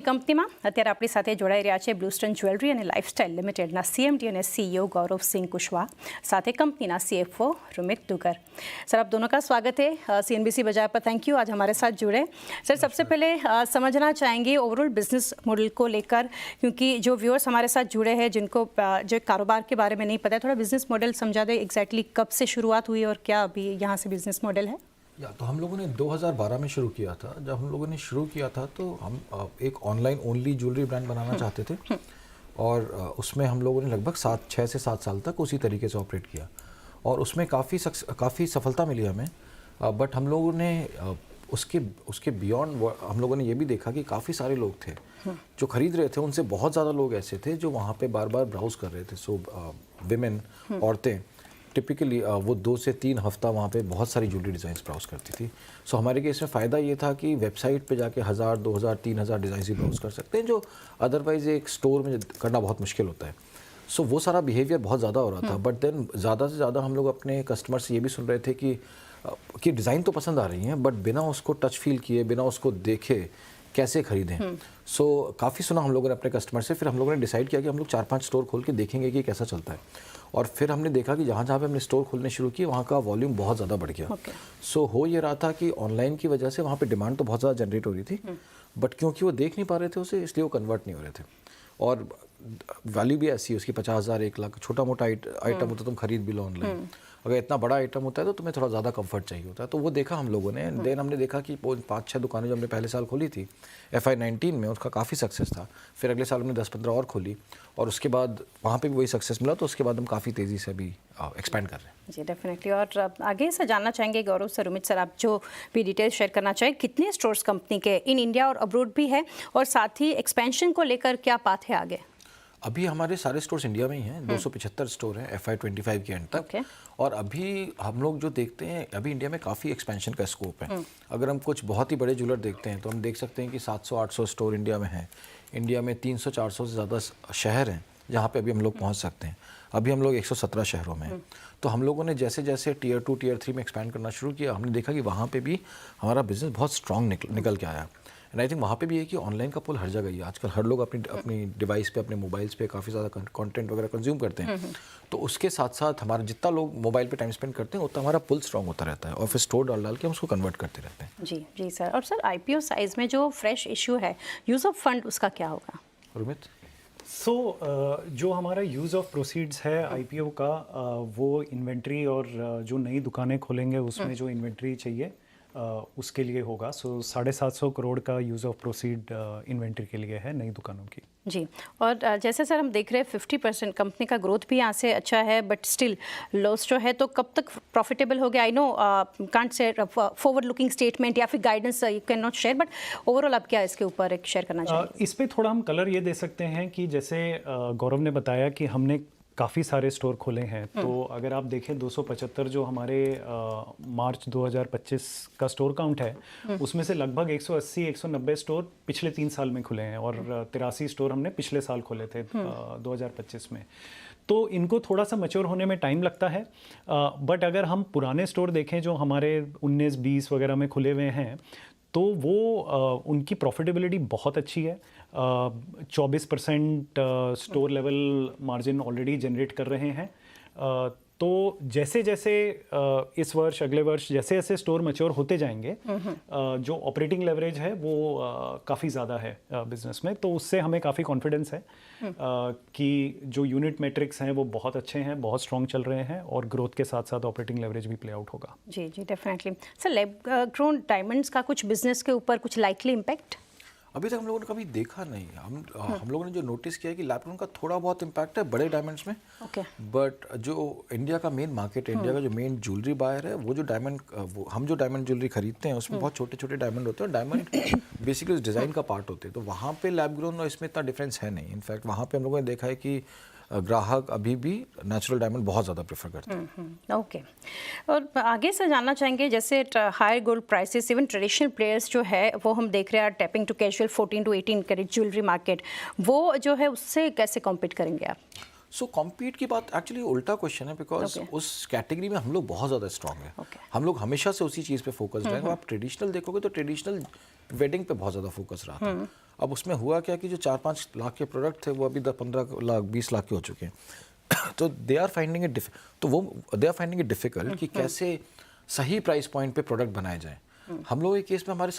કંપનીમાં અત્યારે આપણી સાથે જોડાઈ રહ્યા છે બ્લુસ્ટન જ્વેલરી અને લાઇફસ્ટાઇલ લિમિટેડના સીએમડી અને સીईओ गौरव सिंह कुशवाहा, साथ ही कंपनी ना सीएफओ रुमित दुगर। सर, आप दोनों का स्वागत है सीएनबीसी बजाय पर। थैंक यू, आज हमारे साथ जुड़े। सर, सबसे पहले समझना चाहेंगे ओवरऑल बिजनेस मॉडल को लेकर, क्योंकि जो व्यूअर्स हमारे साथ जुड़े हैं जिनको जो कारोबार के बारे में नहीं पता है, थोड़ा बिजनेस मॉडल समझा दें। एग्जैक्टली कब से शुरुआत हुई और क्या अभी यहाँ से बिजनेस मॉडल है? तो हम लोगों ने 2012 में शुरू किया था। जब हम लोगों ने शुरू किया था तो हम एक ऑनलाइन ओनली ज्वेलरी ब्रांड बनाना चाहते थे और उसमें हम लोगों ने लगभग 6 से 7 साल तक उसी तरीके से ऑपरेट किया और उसमें काफ़ी सफलता मिली हमें। बट हम लोगों ने उसके बियॉन्ड हम लोगों ने ये भी देखा कि काफ़ी सारे लोग थे जो खरीद रहे थे। उनसे बहुत ज़्यादा लोग ऐसे थे जो वहाँ पे बार बार ब्राउज़ कर रहे थे। सो विमेन, औरतें टिपिकली वो 2 से 3 हफ्ता वहाँ पे बहुत सारी ज्वेलरी डिज़ाइंस ब्राउज़ करती थी। सो हमारे केस में फ़ायदा ये था कि वेबसाइट पे जाके 1000, 2000, 3000 डिज़ाइंस ही ब्राउज़ कर सकते हैं, जो अदरवाइज़ एक स्टोर में करना बहुत मुश्किल होता है। सो वो सारा बिहेवियर बहुत ज़्यादा हो रहा था। बट देन ज़्यादा से ज़्यादा हम लोग अपने कस्टमर से ये भी सुन रहे थे कि डिज़ाइन तो पसंद आ रही हैं बट बिना उसको टच फील किए, बिना उसको देखे कैसे खरीदें। सो काफ़ी सुना हम लोगों ने अपने कस्टमर से। फिर हम लोगों ने डिसाइड किया कि हम लोग 4-5 स्टोर खोल के देखेंगे कि कैसा चलता है। और फिर हमने देखा कि जहाँ जहाँ पे हमने स्टोर खोलने शुरू किए वहाँ का वॉल्यूम बहुत ज़्यादा बढ़ गया। सो हो ये रहा था कि ऑनलाइन की वजह से वहाँ पे डिमांड तो बहुत ज़्यादा जनरेट हो रही थी, बट क्योंकि वो देख नहीं पा रहे थे उसे, इसलिए वो कन्वर्ट नहीं हो रहे थे। और वैल्यू भी ऐसी है उसकी, 50,000, 1 लाख। छोटा मोटा आइटम होता तो तुम खरीद भी लो ऑनलाइन। अगर इतना बड़ा आइटम होता है तो तुम्हें थोड़ा ज़्यादा कंफर्ट चाहिए होता है। तो वो देखा हम लोगों ने। देन हमने देखा कि 5-6 दुकानें जो हमने पहले साल खोली थी FY19 में, उसका काफ़ी सक्सेस था। फिर अगले साल हमने 10-15 और खोली और उसके बाद वहाँ पे भी वही सक्सेस मिला। तो उसके बाद हम काफ़ी तेज़ी से अभी एक्सपेंड कर रहे हैं। जी, डेफिनेटली। और आगे से जानना चाहेंगे गौरव सर, रुमित सर, आप जो भी डिटेल्स शेयर करना चाहें, कितने स्टोर्स कंपनी के इन इंडिया और अब्रोड भी है, और साथ ही एक्सपेंशन को लेकर क्या पाथ है आगे? अभी हमारे सारे स्टोर्स इंडिया में ही हैं। 275 स्टोर हैं FY25 के एंड तक। और अभी हम लोग जो देखते हैं, अभी इंडिया में काफ़ी एक्सपेंशन का स्कोप है। अगर हम कुछ बहुत ही बड़े ज्वेलर देखते हैं तो हम देख सकते हैं कि 700-800 स्टोर इंडिया में हैं। इंडिया में 300-400 से ज़्यादा शहर हैं जहाँ पे अभी हम लोग पहुँच सकते हैं। अभी हम लोग 117 शहरों में हैं। तो हम लोगों ने जैसे जैसे Tier 2, Tier 3 में एक्सपैंड करना शुरू किया, हमने देखा कि वहाँ पे भी हमारा बिजनेस बहुत स्ट्रॉन्ग निकल के आया। एंड आई थिंक वहाँ पे भी है कि ऑनलाइन का पुल हर जगह ही है। आजकल हर लोग अपनी डिवाइस पे, अपने मोबाइल्स पे काफ़ी ज़्यादा कंटेंट वगैरह कंज्यूम करते हैं। तो उसके साथ साथ हमारा जितना लोग मोबाइल पे टाइम स्पेंड करते हैं उतना हमारा पुल स्ट्रॉन्ग होता रहता है और फिर स्टोर डाल के हम उसको कन्वर्ट करते रहते हैं। जी जी सर। और सर, IPO साइज में जो फ्रेश इशू है, यूज़ ऑफ फंड, उसका क्या होगा? रुमित? जो हमारा यूज़ ऑफ प्रोसीड्स है IPO का, वो इन्वेंट्री और जो नई दुकानें खोलेंगे उसमें जो इन्वेंट्री चाहिए उसके लिए होगा। 750 करोड़ का यूज़ ऑफ प्रोसीड इन्वेंट्री के लिए है नई दुकानों की। जी। और जैसे सर हम देख रहे हैं 50% कंपनी का ग्रोथ भी यहाँ से अच्छा है, बट स्टिल लॉस जो है, तो कब तक प्रॉफिटेबल हो गया? I know can't say forward looking statement या फिर guidance you can not share, but overall आप क्या इसके ऊपर एक शेयर करना चाहिए? इस पे थोड़ा हम कलर ये दे सकते हैं कि जैसे गौरव ने बताया कि हमने काफ़ी सारे स्टोर खोले हैं। तो अगर आप देखें 275 जो हमारे मार्च 2025 का स्टोर काउंट है, उसमें से लगभग 180-190 स्टोर पिछले 3 साल में खुले हैं और 83 स्टोर हमने पिछले साल खोले थे 2025 में। तो इनको थोड़ा सा मैच्योर होने में टाइम लगता है। बट अगर हम पुराने स्टोर देखें जो हमारे 19-20 वगैरह में खुले हुए हैं, तो वो उनकी प्रॉफिटेबिलिटी बहुत अच्छी है। 24% store level margin already generate कर रहे हैं। तो जैसे जैसे इस वर्ष, अगले वर्ष जैसे जैसे स्टोर मैच्योर होते जाएंगे, जो ऑपरेटिंग लेवरेज है वो काफ़ी ज़्यादा है बिजनेस में। तो उससे हमें काफ़ी कॉन्फिडेंस है कि जो यूनिट मेट्रिक्स हैं वो बहुत अच्छे हैं, बहुत स्ट्रॉन्ग चल रहे हैं और ग्रोथ के साथ साथ ऑपरेटिंग लेवरेज भी प्ले आउट होगा। जी जी, definitely. Sir, lab grown diamonds का कुछ बिजनेस के ऊपर कुछ लाइकली इम्पैक्ट? अभी तक हम लोगों ने कभी देखा नहीं। हम लोगों ने जो नोटिस किया है कि लैब ग्रोन का थोड़ा बहुत इम्पैक्ट है बड़े डायमंड्स में। बट जो इंडिया का मेन मार्केट है, इंडिया का जो मेन ज्वेलरी बायर है, वो जो डायमंड, हम जो डायमंड ज्वेलरी खरीदते हैं उसमें बहुत छोटे छोटे डायमंड होते हैं। डायमंड बेसिकली उस डिज़ाइन का पार्ट होते हैं। तो वहाँ पे लैब ग्रोन और इसमें इतना डिफरेंस है नहीं। इनफैक्ट वहाँ पे हम लोगों ने देखा है कि ग्राहक अभी भी नेचुरल डायमंड बहुत ज़्यादा प्रेफर करते हैं। ओके। और आगे से जानना चाहेंगे, जैसे higher gold prices, even traditional players जो है वो हम देख रहे हैं tapping to casual 14 to 18 carat jewellery market, वो जो है उससे कैसे कॉम्पीट करेंगे आप? सो कॉम्पीट की बात एक्चुअली उल्टा क्वेश्चन है, बिकॉज उस कैटेगरी में हम लोग बहुत ज़्यादा स्ट्रॉन्ग हैं। हम लोग हमेशा से उसी चीज़ पे फोकस रहेंगे। आप ट्रेडिशनल देखोगे तो ट्रेडिशनल वेडिंग पे बहुत ज़्यादा फोकस रहा था। अब उसमें हुआ क्या कि जो 4-5 लाख के प्रोडक्ट थे वो अभी 10-15 लाख 20 लाख के हो चुके हैं तो they are finding it difficult कि कैसे सही प्राइस पॉइंट पे प्रोडक्ट बनाए जाएं। हम लोगों के केस में हमारे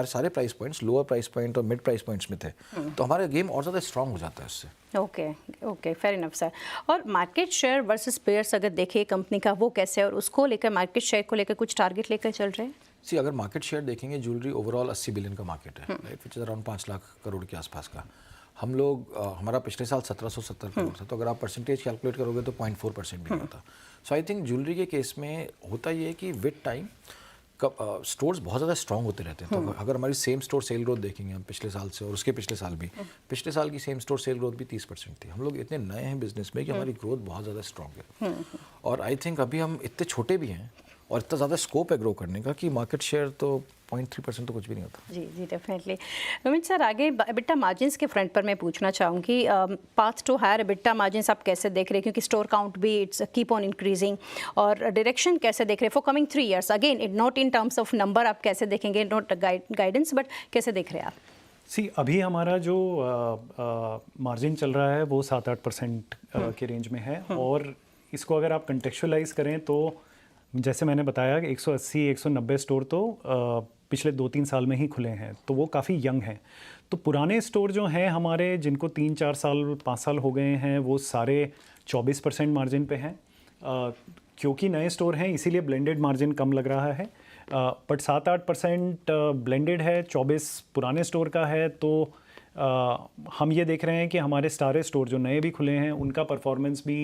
सारे price points lower price point और मिड प्राइस पॉइंट्स में थे, तो हमारा गेम और ज़्यादा स्ट्रांग हो जाता है इससे। Okay fair enough sir. और मार्केट शेयर वर्सेस पेयर्स अगर देखें कंपनी का वो कैसे है, और उसको लेकर मार्केट शेयर को लेकर कुछ टारगेट लेकर चल रहे हैं? सी अगर मार्केट शेयर देखेंगे, ज्वेलरी ओवरऑल 80 बिलियन का मार्केट है, right, which is around 5 lakh crore के आसपास का। हम लोग हमारा पिछले साल 1770 करोड़ था, तो अगर आप परसेंटेज कैलकुलेट करोगे तो 0.4% भी नहीं होता। सो आई थिंक ज्वेलरी के केस में होता ये है कि विद टाइम स्टोर्स बहुत ज़्यादा स्ट्रांग होते रहते हैं। तो अगर हमारी सेम स्टोर सेल ग्रोथ देखेंगे हम पिछले साल से और उसके पिछले साल भी, पिछले साल की सेम स्टोर सेल ग्रोथ भी 30% थी। हम लोग इतने नए हैं बिजनेस में कि हमारी ग्रोथ बहुत ज़्यादा स्ट्रांग है, और आई थिंक अभी हम इतने छोटे भी हैं और इतना ज़्यादा स्कोप है ग्रो करने का कि मार्केट शेयर तो 0.3% तो कुछ भी नहीं होता। जी डेफिनेटली। रोमित सर, आगे एबिटा मार्जिन्स के फ्रंट पर मैं पूछना चाहूँगी, path to higher EBITDA margins आप कैसे देख रहे हैं, क्योंकि स्टोर काउंट भी इट्स कीप ऑन इंक्रीजिंग, और डायरेक्शन कैसे देख रहे हैं for coming 3 years? Again it not in terms of number आप कैसे देखेंगे, नॉट गाइडेंस, बट कैसे देख रहे हैं आप? अभी हमारा जो मार्जिन चल रहा है वो 7-8% के रेंज में है, और इसको अगर आप कंटेक्चुअलाइज करें तो जैसे मैंने बताया कि 180-190 स्टोर तो पिछले 2-3 साल में ही खुले हैं, तो वो काफ़ी यंग हैं। तो पुराने स्टोर जो हैं हमारे, जिनको 3-4 साल 5 साल हो गए हैं, वो सारे 24% मार्जिन पे हैं। क्योंकि नए स्टोर हैं इसीलिए ब्लेंडेड मार्जिन कम लग रहा है, बट 7-8% ब्लेंडेड है, 24 पुराने स्टोर का है। तो हम ये देख रहे हैं कि हमारे सारे स्टोर जो नए भी खुले हैं उनका परफॉर्मेंस भी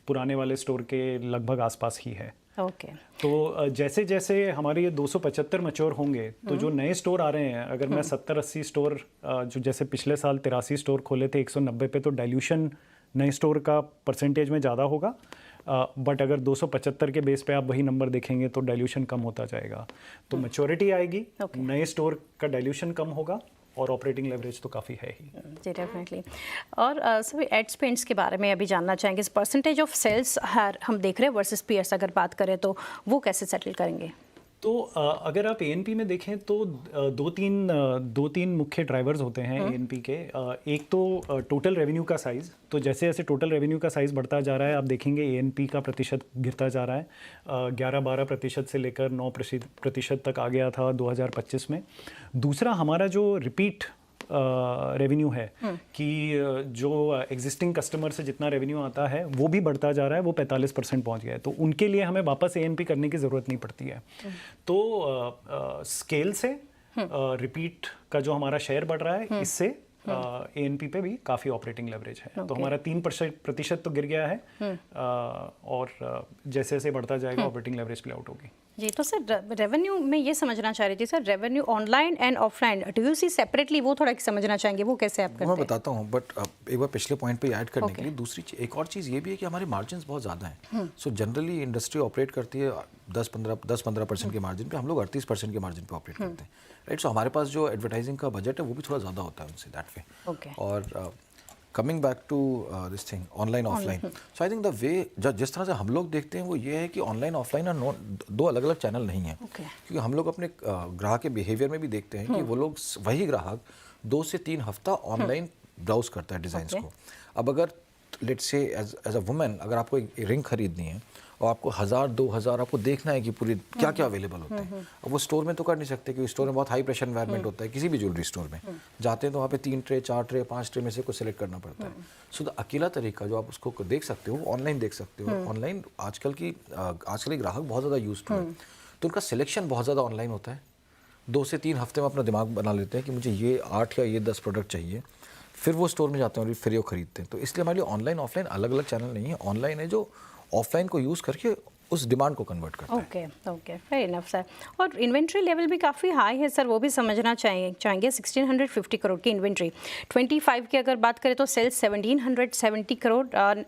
पुराने वाले स्टोर के लगभग आसपास ही है। ओके। तो जैसे जैसे हमारे ये 275 मैच्योर होंगे, तो जो नए स्टोर आ रहे हैं, अगर मैं 70-80 स्टोर जो जैसे पिछले साल 83 स्टोर खोले थे 190 पे, तो डाइल्यूशन नए स्टोर का परसेंटेज में ज़्यादा होगा, बट अगर 275 के बेस पे आप वही नंबर देखेंगे तो डाइल्यूशन कम होता जाएगा। तो मैच्योरिटी आएगी, नए स्टोर का डाइल्यूशन कम होगा, और ऑपरेटिंग लेवरेज तो काफ़ी है ही। जी डेफिनेटली। और सभी एड स्पेंड्स के बारे में अभी जानना चाहेंगे, परसेंटेज ऑफ सेल्स हम देख रहे हैं वर्सेस पीयर्स अगर बात करें तो वो कैसे सेटल करेंगे? तो अगर आप एएनपी में देखें तो दो तीन मुख्य ड्राइवर्स होते हैं एएनपी के। एक तो टोटल रेवेन्यू का साइज़, तो जैसे जैसे टोटल रेवेन्यू का साइज़ बढ़ता जा रहा है, आप देखेंगे एएनपी का प्रतिशत गिरता जा रहा है। 11-12% से लेकर 9% तक आ गया था 2025 में। दूसरा हमारा जो रिपीट रेवेन्यू है, कि जो एग्जिस्टिंग कस्टमर से जितना रेवेन्यू आता है वो भी बढ़ता जा रहा है, वो 45% पहुंच गया है। तो उनके लिए हमें वापस एएनपी करने की ज़रूरत नहीं पड़ती है। तो स्केल से रिपीट का जो हमारा शेयर बढ़ रहा है, इससे एएनपी पे भी काफ़ी ऑपरेटिंग लेवरेज है। तो हमारा 3% तो गिर गया है, और जैसे जैसे बढ़ता जाएगा ऑपरेटिंग लेवरेज प्ले आउट होगी। जी, तो सर रेवेन्यू में ये समझना चाह रही थी sir, revenue online and offline do you see separately, वो थोड़ा समझना चाहेंगे वो कैसे आप करते हैं? मैं बताता हूँ, बट एक बार पिछले पॉइंट पे ऐड करने के लिए दूसरी एक और चीज़ ये भी है कि हमारे मार्जिन बहुत ज़्यादा हैं। सो जनरली इंडस्ट्री ऑपरेट करती है 10-15% के मार्जिन पे, हम लोग 38% के मार्जिन पे ऑपरेट करते हैं, राइट। सो हमारे पास जो एडवर्टाइजिंग का बजट है वो भी थोड़ा ज़्यादा होता है उनसे, दैट वे। और coming back to this thing online offline, so I think the way जिस तरह से हम लोग देखते हैं वो ये है कि ऑनलाइन ऑफलाइन और दो अलग अलग चैनल नहीं हैं। क्योंकि हम लोग अपने ग्राहक के बिहेवियर में भी देखते हैं कि वो लोग, वही ग्राहक 2 से 3 हफ्ता ऑनलाइन ब्राउज करता है डिज़ाइंस को। अब अगर let's say as a women अगर आपको एक रिंग खरीदनी है और आपको 1000-2000 आपको देखना है कि पूरी क्या क्या अवेलेबल होता है, अब वो स्टोर में तो कर नहीं सकते क्योंकि स्टोर में बहुत हाई प्रेशर एनवायरनमेंट होता है। किसी भी ज्वेलरी स्टोर में जाते हैं तो वहाँ पे 3 ट्रे 4 ट्रे 5 ट्रे में से कुछ सेलेक्ट करना पड़ता है। सो द अकेला तरीका जो आप उसको देख सकते हो, ऑनलाइन देख सकते हो। ऑनलाइन आजकल के ग्राहक बहुत ज़्यादा यूज टू है, तो उनका सिलेक्शन बहुत ज़्यादा ऑनलाइन होता है। 2 से 3 हफ्ते में अपना दिमाग बना लेते हैं कि मुझे ये 8 या ये 10 प्रोडक्ट चाहिए, फिर वो स्टोर में जाते हैं और फिर वो खरीदते हैं। तो इसलिए हमारे लिए ऑनलाइन ऑफलाइन अलग अलग चैनल नहीं है। ऑनलाइन है जो ऑफलाइन को यूज़ करके उस डिमांड को कन्वर्ट करता है। Okay fair enough sir. और इन्वेंट्री लेवल भी काफ़ी हाई है सर, वो भी समझना चाहेंगे 1650 करोड़ की इन्वेंट्री, 25 की अगर बात करें तो सेल्स 1770 करोड़,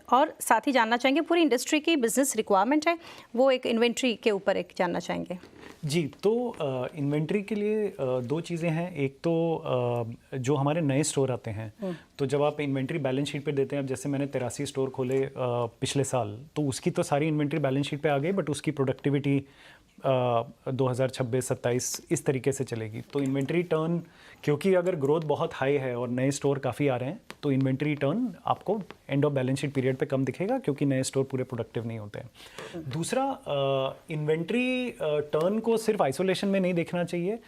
और साथ ही जानना चाहेंगे पूरी इंडस्ट्री की बिजनेस रिक्वायरमेंट है वो एक इन्वेंट्री के ऊपर एक जानना चाहेंगे। जी, तो इन्वेंट्री के लिए 2 चीज़ें हैं। एक तो जो हमारे नए स्टोर आते हैं, तो जब आप इन्वेंट्री बैलेंस शीट पे देते हैं, अब जैसे मैंने 83 स्टोर खोले पिछले साल, तो उसकी तो सारी इन्वेंट्री बैलेंस शीट पे आ गई, बट उसकी प्रोडक्टिविटी 2026-27 इस तरीके से चलेगी। तो इन्वेंट्री टर्न, क्योंकि अगर ग्रोथ बहुत हाई है और नए स्टोर काफ़ी आ रहे हैं तो इन्वेंट्री टर्न आपको end of balance sheet period पे कम दिखेगा, क्योंकि नए स्टोर पूरे प्रोडक्टिव नहीं होते हैं। दूसरा, इन्वेंट्री टर्न को सिर्फ आइसोलेशन में नहीं देखना चाहिए।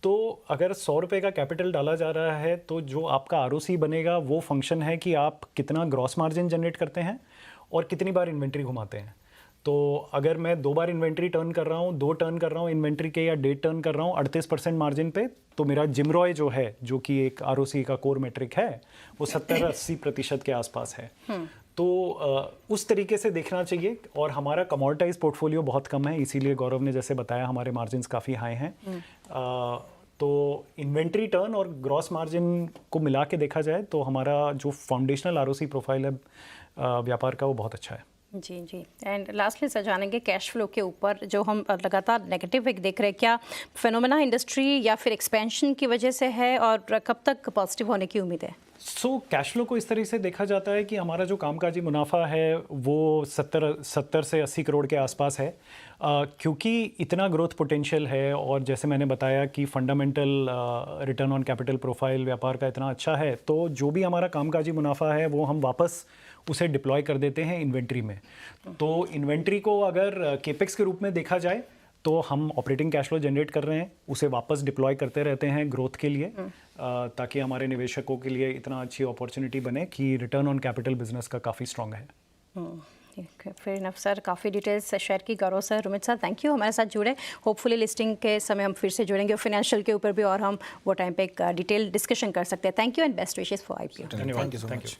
तो अगर 100 रुपये का कैपिटल डाला जा रहा है तो जो आपका आरओसी बनेगा वो फंक्शन है कि आप कितना ग्रॉस मार्जिन जनरेट करते हैं और कितनी बार इन्वेंट्री घुमाते हैं। तो अगर मैं 2 बार इन्वेंट्री टर्न कर रहा हूँ, 2 टर्न कर रहा हूँ इन्वेंट्री के, या 1.5 टर्न कर रहा हूँ 38% मार्जिन पे, तो मेरा जिमरॉय जो है, जो कि एक आरओसी का कोर मेट्रिक है, वो 70-80% के आसपास है। तो उस तरीके से देखना चाहिए। और हमारा कमोडिटाइज पोर्टफोलियो बहुत कम है, इसीलिए गौरव ने जैसे बताया हमारे मार्जिन्स काफ़ी हाई हैं। तो इन्वेंट्री टर्न और ग्रॉस मार्जिन को मिला के देखा जाए तो हमारा जो फाउंडेशनल आरओसी प्रोफाइल है व्यापार का, वो बहुत अच्छा है। जी जी। एंड लास्टली सर जानेंगे कैश फ्लो के ऊपर, जो हम लगातार नेगेटिव देख रहे हैं, क्या फिनोमेना इंडस्ट्री या फिर एक्सपेंशन की वजह से है और कब तक पॉजिटिव होने की उम्मीद है? कैश फ्लो को इस तरह से देखा जाता है कि हमारा जो कामकाजी मुनाफा है वो 70 से 80 करोड़ के आसपास है। क्योंकि इतना ग्रोथ पोटेंशियल है और जैसे मैंने बताया कि fundamental return on capital profile व्यापार का इतना अच्छा है, तो जो भी हमारा कामकाजी मुनाफा है वो हम वापस उसे डिप्लॉय कर देते हैं इन्वेंट्री में। तो इन्वेंट्री को अगर केपेक्स के रूप में देखा जाए तो हम ऑपरेटिंग कैश फ्लो जनरेट कर रहे हैं, उसे वापस डिप्लॉय करते रहते हैं ग्रोथ के लिए, ताकि हमारे निवेशकों के लिए इतना अच्छी अपॉर्चुनिटी बने कि रिटर्न ऑन कैपिटल बिजनेस का काफ़ी स्ट्रॉन्ग है। फिर इनफ सर, काफ़ी डिटेल्स शेयर की गौरव sir. Rumit sir, thank you हमारे साथ जुड़े। होपफुली लिस्टिंग के समय हम फिर से जुड़ेंगे और फाइनेंशियल के ऊपर भी, और हम वो टाइम पे एक डिटेल डिस्कशन कर सकते हैं। Thank you and best wishes for IPO। Thank you so much.